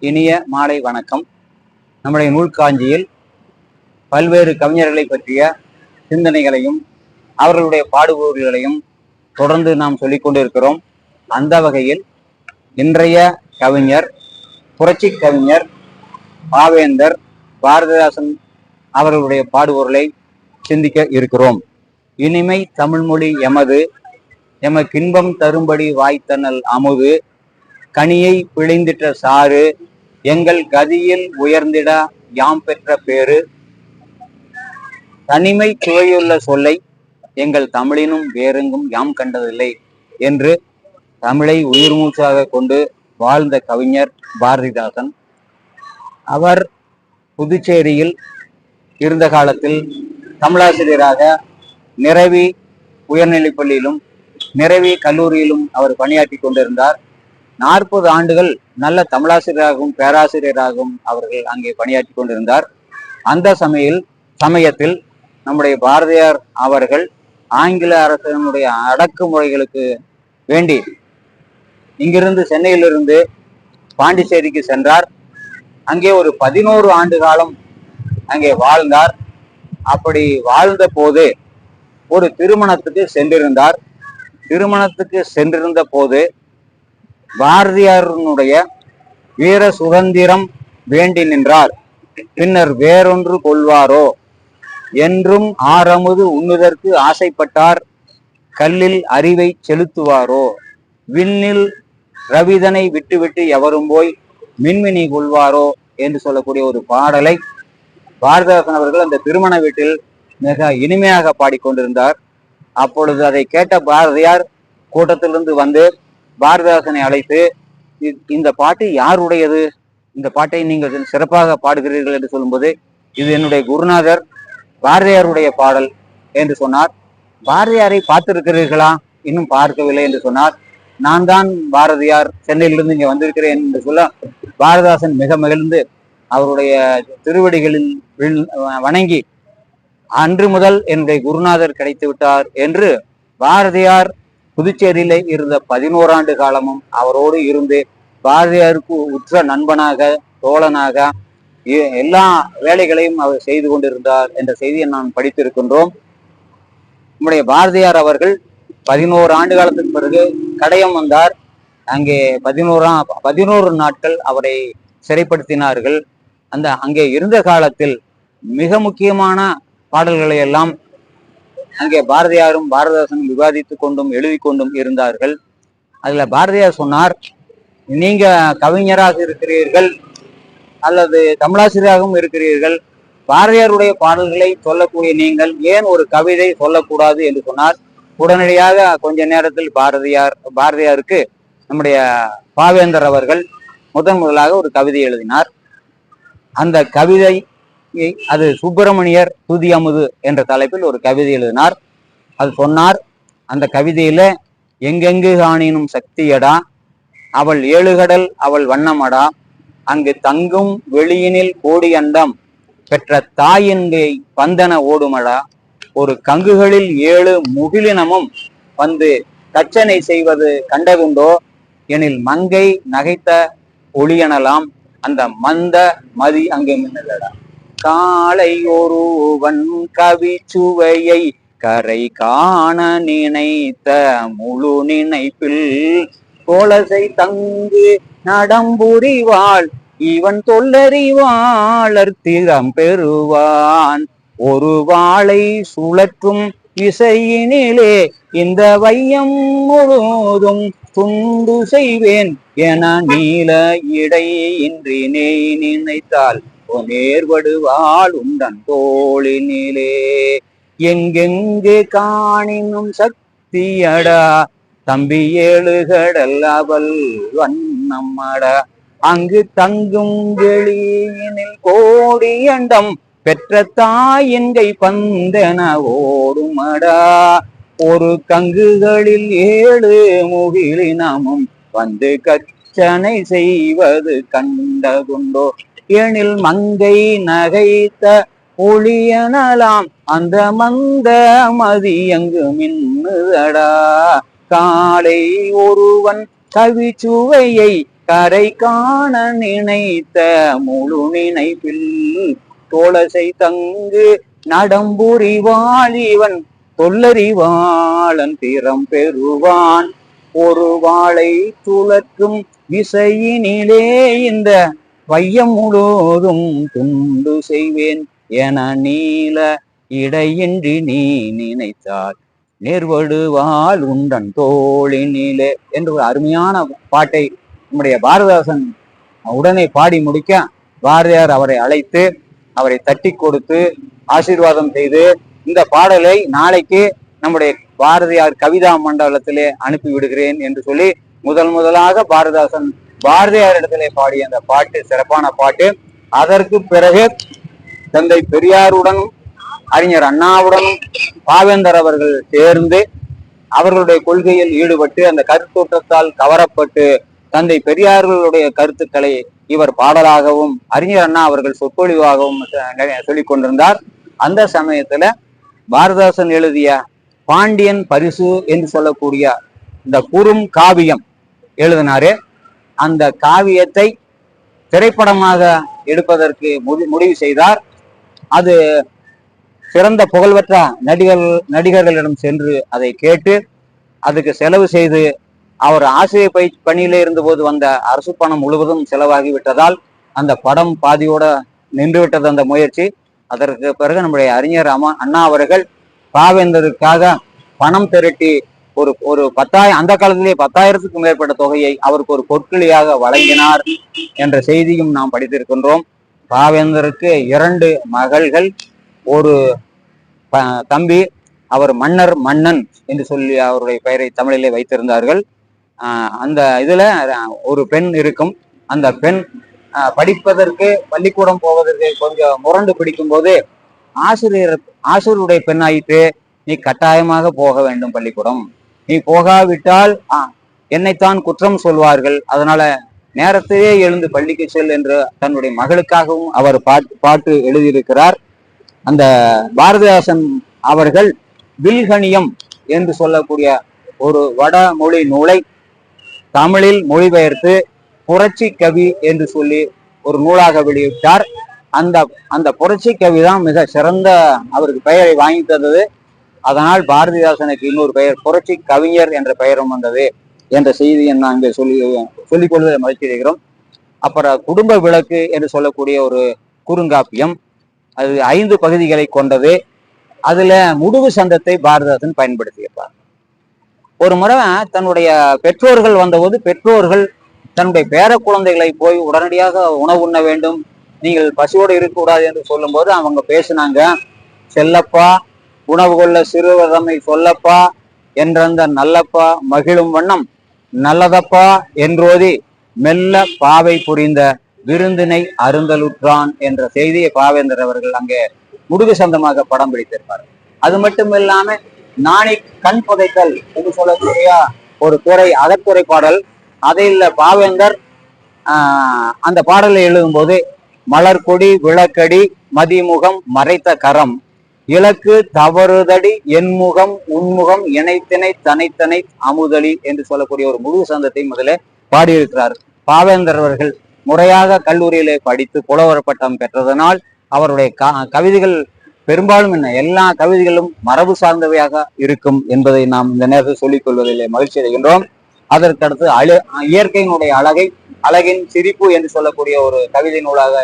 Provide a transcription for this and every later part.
இனிய மாலை வணக்கம். நம்முடைய நூல்காஞ்சியில் பல்வேறு கவிஞர்களை பற்றிய சிந்தனைகளையும் அவர்களுடைய பாடுபொருள்களையும் தொடர்ந்து நாம் சொல்லிக் கொண்டிருக்கிறோம். அந்த வகையில் இன்றைய கவிஞர் புரட்சி கவிஞர் பாவேந்தர் பாரதிதாசன் அவர்களுடைய பாடுபொருளை சிந்திக்க இருக்கிறோம். இனிமை தமிழ்மொழி எமக்கின்பம் தரும்படி வாய்த்தனல் அமுது கனியை பிழிந்திட்ட சாறு எங்கள் கதியில் உயர்ந்திட யாம் பெற்ற பேரு தனிமை சுவையுள்ள சொல்லை எங்கள் தமிழினும் வேறெங்கும் யாம் கண்டதில்லை என்று தமிழை உயிர் மூச்சாக கொண்டு வாழ்ந்த கவிஞர் பாரதிதாசன். அவர் புதுச்சேரியில் இருந்த காலத்தில் தமிழாசிரியராக நிரவி உயர்நிலைப்பள்ளியிலும் நிரவி கல்லூரியிலும் அவர் பணியாற்றி கொண்டிருந்தார். 40 ஆண்டுகள் நல்ல தமிழாசிரியராகவும் பேராசிரியராகவும் அவர்கள் அங்கே பணியாற்றி கொண்டிருந்தார். அந்த சமயத்தில் நம்முடைய பாரதியார் அவர்கள் ஆங்கில அரசனுடைய அடக்குமுறைகளுக்கு வேண்டி இங்கிருந்து சென்னையிலிருந்து பாண்டிச்சேரிக்கு சென்றார். அங்கே ஒரு 11 ஆண்டு காலம் அங்கே வாழ்ந்தார். அப்படி வாழ்ந்த போது ஒரு திருமணத்துக்கு சென்றிருந்த போது பாரதியாருடைய வீர சுதந்திரம் வேண்டி நின்றார். பின்னர் வேறொன்று கொள்வாரோ என்றும் ஆரமுது உண்ணுதற்கு ஆசைப்பட்டார். கல்லில் அறிவை செலுத்துவாரோ விண்ணில் ரவிதனை விட்டுவிட்டு எவரும் போய் மின்மினி கொள்வாரோ என்று சொல்லக்கூடிய ஒரு பாடலை பாரதிதாசன் அவர்கள் அந்த திருமண வீட்டில் மிக இனிமையாக பாடிக்கொண்டிருந்தார். அப்பொழுது அதை கேட்ட பாரதியார் கூட்டத்திலிருந்து வந்து பாரதிதாசனை அழைத்து, இந்த பாட்டு யாருடையது, இந்த பாட்டை நீங்கள் சிறப்பாக பாடுகிறீர்கள் என்று சொல்லும்போது, இது என்னுடைய குருநாதர் பாரதியாருடைய பாடல் என்று சொன்னார். பாரதியாரை பார்த்திருக்கிறீர்களா? இன்னும் பார்க்கவில்லை என்று சொன்னார். நான் தான் பாரதியார், சென்னையிலிருந்து இங்கே வந்திருக்கிறேன் என்று சொல்ல பாரதிதாசன் மிக மகிழ்ந்து அவருடைய திருவடிகளில் வணங்கி, அன்று முதல் என்னுடைய குருநாதர் கிடைத்து விட்டார் என்று பாரதியார் புதுச்சேரியில இருந்த 11 ஆண்டு காலமும் அவரோடு இருந்து பாரதியாருக்கு உற்ற நண்பனாக தோழனாக எல்லா வேலைகளையும் அவர் செய்து கொண்டிருந்தார் என்ற செய்தியை நான் படித்திருக்கின்றோம். நம்முடைய பாரதியார் அவர்கள் 11 ஆண்டு காலத்துக்கு பிறகு கடையம் வந்தார். அங்கே 11 நாட்கள் அவரை சிறைப்படுத்தினார்கள். அங்கே இருந்த காலத்தில் மிக முக்கியமான பாடல்களை எல்லாம் அங்கே பாரதியாரும் பாரதிதாசனும் விவாதித்துக் கொண்டும் எழுதி கொண்டும் இருந்தார்கள். அதுல பாரதியார் சொன்னார், நீங்க கவிஞராக இருக்கிறீர்கள் அல்லது தமிழாசிரியராகவும் இருக்கிறீர்கள், பாரதியாருடைய பாடல்களை சொல்லக்கூடிய நீங்கள் ஏன் ஒரு கவிதை சொல்லக்கூடாது என்று சொன்னார். உடனடியாக கொஞ்ச நேரத்தில் பாரதியாருக்கு நம்முடைய பாவேந்தர் அவர்கள் முதலாக ஒரு கவிதை எழுதினார். அந்த கவிதை அது சுப்பிரமணியர் துதி அமுது என்ற தலைப்பில் ஒரு கவிதை எழுதினார். அது சொன்னார், அந்த கவிதையில எங்கெங்கு காணினும் சக்தியடா அவள் 7 கடல் அவள் வண்ணமடா அங்கு தங்கும் வெளியினில் கோடி அண்டம் பெற்ற தாயின்கை பந்தன ஓடுமடா ஒரு கங்குகளில் 7 முகிலினமும் வந்து கச்சனை செய்வது கண்டதுண்டோ எனில் மங்கை நகைத்த ஒளியனலாம் அந்த மந்த மதி அங்கே மின்னலடா காலை ஒருவன் கவி சுவையை கரை காண நினைத்த முழு நினைப்பில் கோலசை தங்கு நடம்புரிவாள் இவன் தொல்லறிவாளர் திறம் பெறுவான் ஒரு வாளை சுழற்றும் இசையினிலே இந்த வையம் முழுதும் துண்டு செய்வேன் என நீல இடை இன்றி நெய் நினைத்தால் நேர்வடுவாள் உண்டன் தோளினிலே எங்கெங்கு காணினும் சக்தியடா தம்பி 7 கடல் அவள் வண்ணமடா அங்கு தங்கும் வெளியினில் கோடி அண்டம் பெற்ற தாயின்கை பந்தன ஓடுமடா ஒரு கங்குகளில் 7 முகிலினமும் வந்து கச்சனை செய்வது கண்டதுண்டோ எனில் மங்கை நகைத்த ஒளியனலாம் அந்த மந்த மதி அங்கு மின்னுதடா காலை ஒருவன் கவி சுவையை கரை காண நினைத்த முழு நினைப்பில் தோளசை தங்கு நடம்புரிவாள் இவன் தொல்லறிவாளன் திறம் பெறுவான் ஒரு வாளை துளக்கும் விசையினிலே இந்த வையம் முழுவதும் துண்டு செய்வேன் என நீல இடையின்றி நீ நினைத்தால் நேர்வடுவாள் உண்டன் தோளினிலே என்று ஒரு அருமையான பாட்டை நம்முடைய பாரதிதாசன் உடனே பாடி முடிக்க பாரதியார் அவரை அழைத்து அவரை தட்டி கொடுத்து ஆசீர்வாதம் செய்து இந்த பாடலை நாளைக்கு நம்முடைய பாரதியார் கவிதா மண்டலத்திலே அனுப்பி விடுகிறேன் என்று சொல்லி முதலாக பாரதிதாசன் பாரதியார் இடத்திலே பாடிய அந்த பாட்டு சிறப்பான பாட்டு. அதற்கு பிறகு தந்தை பெரியாருடனும் அறிஞர் அண்ணாவுடனும் பாவேந்தர் அவர்கள் சேர்ந்து அவர்களுடைய கொள்கையில் ஈடுபட்டு அந்த கருத்தோட்டத்தால் கவரப்பட்டு தந்தை பெரியார்களுடைய கருத்துக்களை இவர் பாடலாகவும் அறிஞர் அண்ணா அவர்கள் சொற்பொழிவாகவும் சொல்லிக் கொண்டிருந்தார். அந்த சமயத்துல பாரதிதாசன் எழுதிய பாண்டியன் பரிசு என்று சொல்லக்கூடிய இந்த குறும் காவியம் எழுதினாரு. அந்த காவியத்தை திரைப்படமாக எடுப்பதற்கு முடிவு செய்தார். அது சிறந்த புகழ்பெற்ற நடிகர்களிடம் சென்று அதை கேட்டு அதுக்கு செலவு செய்து அவர் ஆசிரியர் பணியிலே இருந்தபோது வந்த அரசு பணம் முழுவதும் செலவாகி விட்டதால் அந்த படம் பாதியோட நின்றுவிட்டது அந்த முயற்சி. அதற்கு பிறகு நம்முடைய அறிஞர் அண்ணா அவர்கள் பாவேந்தருக்காக பணம் திரட்டி ஒரு 10,000 அந்த காலத்திலே 10,000க்கும் மேற்பட்ட தொகையை அவருக்கு ஒரு பொற்களியாக வழங்கினார் என்ற செய்தியும் நாம் படித்திருக்கின்றோம். பாவேந்தருக்கு 2 மகள்கள், ஒரு தம்பி. அவர் மன்னன் என்று சொல்லி அவருடைய பெயரை தமிழிலே வைத்திருந்தார்கள். அந்த இதுல ஒரு பெண் இருக்கும். அந்த பெண் படிப்பதற்கு பள்ளிக்கூடம் போவதற்கு கொஞ்சம் முரண்டு பிடிக்கும் போது ஆசிரியருடைய பெண்ணாயிட்டு நீ கட்டாயமாக போக வேண்டும் பள்ளிக்கூடம், நீ போகாவிட்டால் என்னைத்தான் குற்றம் சொல்வார்கள், அதனால நேரத்திலே எழுந்து பள்ளிக்கு செல் என்று தன்னுடைய மகளுக்காகவும் அவர் பாட்டு எழுதியிருக்கிறார். அந்த பாரதிதாசன் அவர்கள் வில்கணியம் என்று சொல்லக்கூடிய ஒரு வடமொழி நூலை தமிழில் மொழிபெயர்த்து புரட்சி கவி என்று சொல்லி ஒரு நூலாக வெளியிட்டார். அந்த புரட்சி கவி தான் மிக சிறந்த அவருக்கு பெயரை வாங்கி தந்தது. அதனால் பாரதிதாசனுக்கு இன்னொரு பெயர் புரட்சி கவிஞர் என்ற பெயரும் வந்தது என்ற செய்தியை நாங்கள் சொல்லிக் கொள்வதை மகிழ்ச்சி அடைகிறோம். அப்புறம் குடும்ப விளக்கு என்று சொல்லக்கூடிய ஒரு குறுங்காப்பியம், அது 5 பகுதிகளை கொண்டது. அதுல முடுகு சந்தத்தை பாரதிதாசன் பயன்படுத்தியிருப்பார். ஒரு முறை தன்னுடைய பெற்றோர்கள் வந்தபோது பெற்றோர்கள் தன்னுடைய பேர குழந்தைகளை போய் உடனடியாக உணவு உண்ண வேண்டும், நீங்கள் பசியோடு இருக்கக்கூடாது என்று சொல்லும் போது அவங்க பேசினாங்க, செல்லப்பா உணவு கொள்ள சிறுவதமை சொல்லப்பா என்றந்த நல்லப்பா மகிழும் வண்ணம் நல்லதப்பா என்றோதி மெல்ல பாவை புரிந்த விருந்தினை அருந்தலுற்றான் என்ற செய்தியை பாவேந்தர் அவர்கள் அங்கே முடுகு சந்தமாக படம் பிடித்திருப்பார். அது மட்டும் இல்லாம நாணி கண் புதைத்தல் என்று சொல்லக்கூடிய ஒரு அகத்துறை பாடல், அதில் பாவேந்தர் அந்த பாடலை எழுதும் போது மலர்கொடி விளக்கடி மதிமுகம் மறைத்த கரம் இலக்கு தவறுதடி என்முகம் உன்முகம் இணைத்தினை தனைத்தனை அமுதலி என்று சொல்லக்கூடிய ஒரு முழு சந்தத்தை முதல்ல பாடியிருக்கிறார். பாவேந்தர் அவர்கள் முறையாக கல்லூரியிலே படித்து புலவர் பட்டம் பெற்றதனால் அவருடைய கவிதைகள் பெரும்பாலும் எல்லா கவிதைகளும் மரபு சார்ந்தவையாக இருக்கும் என்பதை நாம் இந்த நேரத்தில் சொல்லிக் கொள்வதிலே மகிழ்ச்சி அடைகின்றோம். அதற்கடுத்து இயற்கையினுடைய அழகின் சிரிப்பு என்று சொல்லக்கூடிய ஒரு கவிதை நூலாக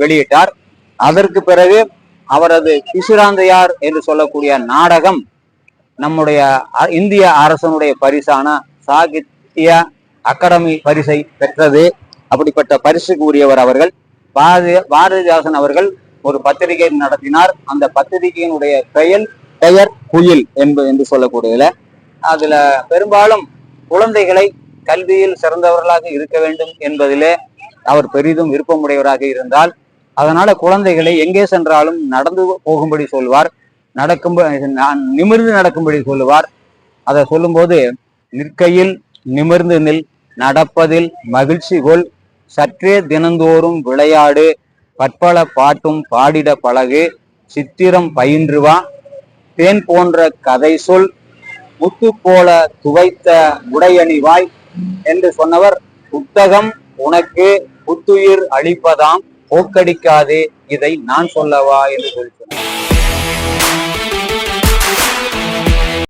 வெளியிட்டார். அதற்கு பிறகு அவரது பிசுராந்தையார் என்று சொல்லக்கூடிய நாடகம் நம்முடைய இந்திய அரசனுடைய பரிசான சாகித்ய அகாடமி பரிசை பெற்றது. அப்படிப்பட்ட பரிசுக்கு உரியவர் அவர்கள். பாரதிதாசன் அவர்கள் ஒரு பத்திரிகை நடத்தினார். அந்த பத்திரிகையினுடைய பெயர் குயில் என்று சொல்லக்கூடியதுல அதுல பெரும்பாலும் குழந்தைகளை கல்வியில் சிறந்தவர்களாக இருக்க வேண்டும் என்பதிலே அவர் பெரிதும் விருப்பமுடையவராக இருந்தால், அதனால குழந்தைகளை எங்கே சென்றாலும் நடந்து போகும்படி சொல்வார், நிமிர்ந்து நடக்கும்படி சொல்லுவார். அதை சொல்லும்போது நிற்கையில் நிமிர்ந்து நில், நடப்பதில் மகிழ்ச்சி கொள், சற்றே தினந்தோறும் விளையாடு, பற்பல பாட்டும் பாடிட பழகு, சித்திரம் பயின்று வா, தேன் போன்ற கதை சொல், முத்து போல துவைத்த உடையணிவாய் என்று சொன்னவர் புத்தகம் உனக்கு புத்துயிர் அளிப்பதாம், போக்கடிக்காதே, இதை நான் சொல்லவா என்று சொல்லி சொன்னார்.